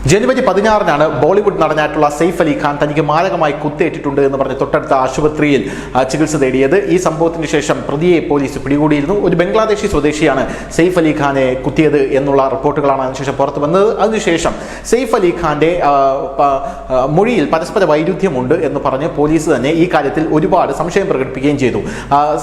ജനുവരി 16-നാണ് ബോളിവുഡ് നടനായിട്ടുള്ള സെയ്ഫ് അലി ഖാൻ തനിക്ക് മാരകമായി കുത്തേറ്റിട്ടുണ്ട് എന്ന് പറഞ്ഞ് തൊട്ടടുത്ത ആശുപത്രിയിൽ ചികിത്സ തേടിയത്. ഈ സംഭവത്തിന് ശേഷം പ്രതിയെ പോലീസ് പിടികൂടിയിരുന്നു. ഒരു ബംഗ്ലാദേശി സ്വദേശിയാണ് സെയ്ഫ് അലി ഖാനെ കുത്തിയത് എന്നുള്ള റിപ്പോർട്ടുകളാണ് അതിനുശേഷം പുറത്തു വന്നത്. അതിനുശേഷം സെയ്ഫ് അലി ഖാന്റെ മൊഴിയിൽ പരസ്പര വൈരുദ്ധ്യമുണ്ട് എന്ന് പറഞ്ഞ് പോലീസ് തന്നെ ഈ കാര്യത്തിൽ ഒരുപാട് സംശയം പ്രകടിപ്പിക്കുകയും ചെയ്തു.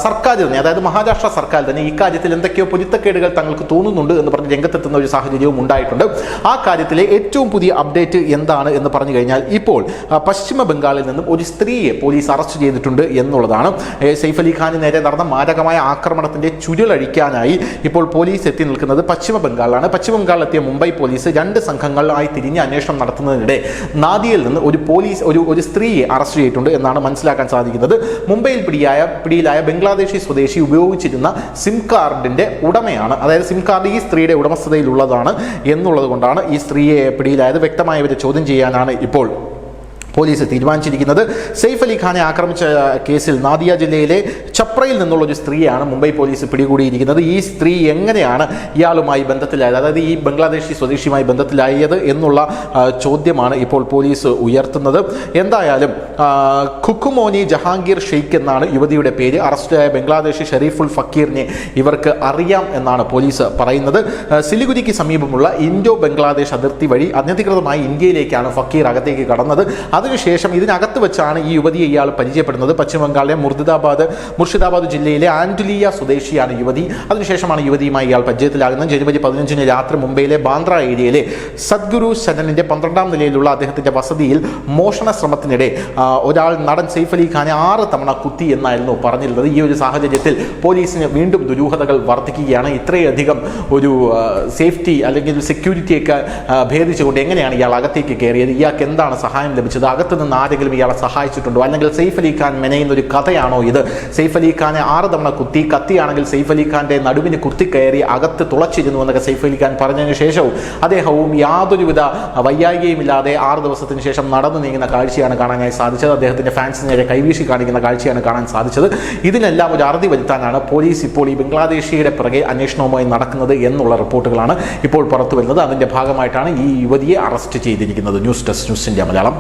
സർക്കാർ തന്നെ, അതായത് മഹാരാഷ്ട്ര സർക്കാർ തന്നെ ഈ കാര്യത്തിൽ എന്തൊക്കെയോ പൊരുത്തക്കേടുകൾ തങ്ങൾക്ക് തോന്നുന്നുണ്ട് എന്ന് പറഞ്ഞ് രംഗത്തെത്തുന്ന ഒരു സാഹചര്യവും ഉണ്ടായിട്ടുണ്ട്. ആ കാര്യത്തിലെ ഏറ്റവും പുതിയ അപ്ഡേറ്റ് എന്താണ് എന്ന് പറഞ്ഞു കഴിഞ്ഞാൽ, ഇപ്പോൾ പശ്ചിമ ബംഗാളിൽ നിന്നും ഒരു സ്ത്രീയെ പോലീസ് അറസ്റ്റ് ചെയ്തിട്ടുണ്ട് എന്നുള്ളതാണ്. സെയ്ഫ് അലി ഖാന് നേരെ നടന്ന മാരകമായ ആക്രമണത്തിന്റെ ചുരുളഴിക്കാനായി ഇപ്പോൾ പോലീസ് എത്തി നിൽക്കുന്നത് പശ്ചിമ ബംഗാളിലാണ്. പശ്ചിമ ബംഗാളിലെത്തിയ മുംബൈ പോലീസ് 2 സംഘങ്ങളായി തിരിഞ്ഞ് അന്വേഷണം നടത്തുന്നതിനിടെ നാദിയയിൽ നിന്ന് ഒരു സ്ത്രീയെ അറസ്റ്റ് ചെയ്തിട്ടുണ്ട് എന്നാണ് മനസ്സിലാക്കാൻ സാധിക്കുന്നത്. മുംബൈയിൽ പിടിയിലായ ബംഗ്ലാദേശി സ്വദേശി ഉപയോഗിച്ചിരുന്ന സിം കാർഡിന്റെ ഉടമയാണ്, അതായത് സിം കാർഡ് ഈ സ്ത്രീയുടെ ഉടമസ്ഥതയിലുള്ളതാണ് എന്നുള്ളത് കൊണ്ടാണ് ഈ സ്ത്രീയെ പിടിയിലായത്. വ്യക്തമായവരെ ചോദ്യം ചെയ്യാനാണ് ഇപ്പോൾ പോലീസ് തീരുമാനിച്ചിരിക്കുന്നത്. സെയ്ഫ് അലി ഖാനെ ആക്രമിച്ച കേസിൽ നാദിയ ജില്ലയിലെ ഛപ്രയിൽ നിന്നുള്ള ഒരു സ്ത്രീയാണ് മുംബൈ പോലീസ് പിടികൂടിയിരിക്കുന്നത്. ഈ സ്ത്രീ എങ്ങനെയാണ് ഇയാളുമായി ബന്ധത്തിലായത്, അതായത് ഈ ബംഗ്ലാദേശി സ്വദേശിയുമായി ബന്ധത്തിലായത് എന്നുള്ള ചോദ്യമാണ് ഇപ്പോൾ പോലീസ് ഉയർത്തുന്നത്. എന്തായാലും ഖുഖുമോനി ജഹാംഗീർ ഷെയ്ഖ് എന്നാണ് യുവതിയുടെ പേര്. അറസ്റ്റിലായ ബംഗ്ലാദേശി ഷെരീഫുൽ ഫക്കീറിനെ ഇവർക്ക് അറിയാം എന്നാണ് പോലീസ് പറയുന്നത്. സിലിഗുരിക്ക് സമീപമുള്ള ഇൻഡോ ബംഗ്ലാദേശ് അതിർത്തി വഴി അനധികൃതമായി ഇന്ത്യയിലേക്കാണ് ഫക്കീർ അകത്തേക്ക് കടന്നത്. അതിനുശേഷം ഇതിനകത്ത് വെച്ചാണ് ഈ യുവതിയെ ഇയാൾ പരിചയപ്പെടുന്നത്. പശ്ചിമ ബംഗാളിലെ മുർഷിദാബാദ് ജില്ലയിലെ ആൻഡുലിയ സ്വദേശിയാണ് യുവതി. അതിനുശേഷമാണ് യുവതിയുമായി ഇയാൾ പരിചയത്തിലാകുന്നത്. ജനുവരി 15-ന് രാത്രി മുംബൈയിലെ ബാന്ദ്ര ഏരിയയിലെ സദ്ഗുരു ശരണിന്റെ 12-ാം നിലയിലുള്ള അദ്ദേഹത്തിന്റെ വസതിയിൽ മോഷണ ശ്രമത്തിനിടെ ഒരാൾ നടൻ സെയ്ഫ് അലി ഖാനെ 6 തവണ കുത്തി എന്നായിരുന്നു പറഞ്ഞിരുന്നത്. ഈ ഒരു സാഹചര്യത്തിൽ പോലീസിന് വീണ്ടും ദുരൂഹതകൾ വർദ്ധിക്കുകയാണ്. ഇത്രയധികം ഒരു സേഫ്റ്റി അല്ലെങ്കിൽ സെക്യൂരിറ്റിയൊക്കെ ഭേദിച്ചുകൊണ്ട് എങ്ങനെയാണ് ഇയാൾ അകത്തേക്ക് കയറിയത്, ഇയാൾക്ക് എന്താണ് സഹായം ലഭിച്ചത്, അകത്ത് നിന്ന് ആരെങ്കിലും ഇയാളെ സഹായിച്ചിട്ടുണ്ടോ, അല്ലെങ്കിൽ സെയ്ഫ് അലി ഖാൻ മെനയുന്ന ഒരു കഥയാണോ ഇത്? സെയ്ഫ് അലി ഖാനെ 6 തവണ കത്തിയാണെങ്കിൽ സെയ്ഫ് അലി ഖാന്റെ നടുവിന് കുത്തിക്കയറി അകത്ത് തുളച്ചിരുന്നു എന്നൊക്കെ സെയ്ഫ് അലി ഖാൻ പറഞ്ഞതിന് ശേഷവും അദ്ദേഹവും യാതൊരുവിധ വൈയായികയുമില്ലാതെ 6 ദിവസത്തിന് ശേഷം നടന്നു നീങ്ങുന്ന കാഴ്ചയാണ് കാണാനായി സാധിച്ചത്. അദ്ദേഹത്തിന്റെ ഫാൻസിന് നേരെ കൈവീശി കാണിക്കുന്ന കാഴ്ചയാണ് കാണാൻ സാധിച്ചത്. ഇതിനെല്ലാം ഒരു അറുതി വരുത്താനാണ് പോലീസ് ഇപ്പോൾ ഈ ബംഗ്ലാദേശിയുടെ പിറകെ അന്വേഷണവുമായി നടക്കുന്നത് എന്നുള്ള റിപ്പോർട്ടുകളാണ് ഇപ്പോൾ പുറത്തു വരുന്നത്. അതിന്റെ ഭാഗമായിട്ടാണ് ഈ യുവതിയെ അറസ്റ്റ് ചെയ്തിരിക്കുന്നത്. News desk news India Malayalam.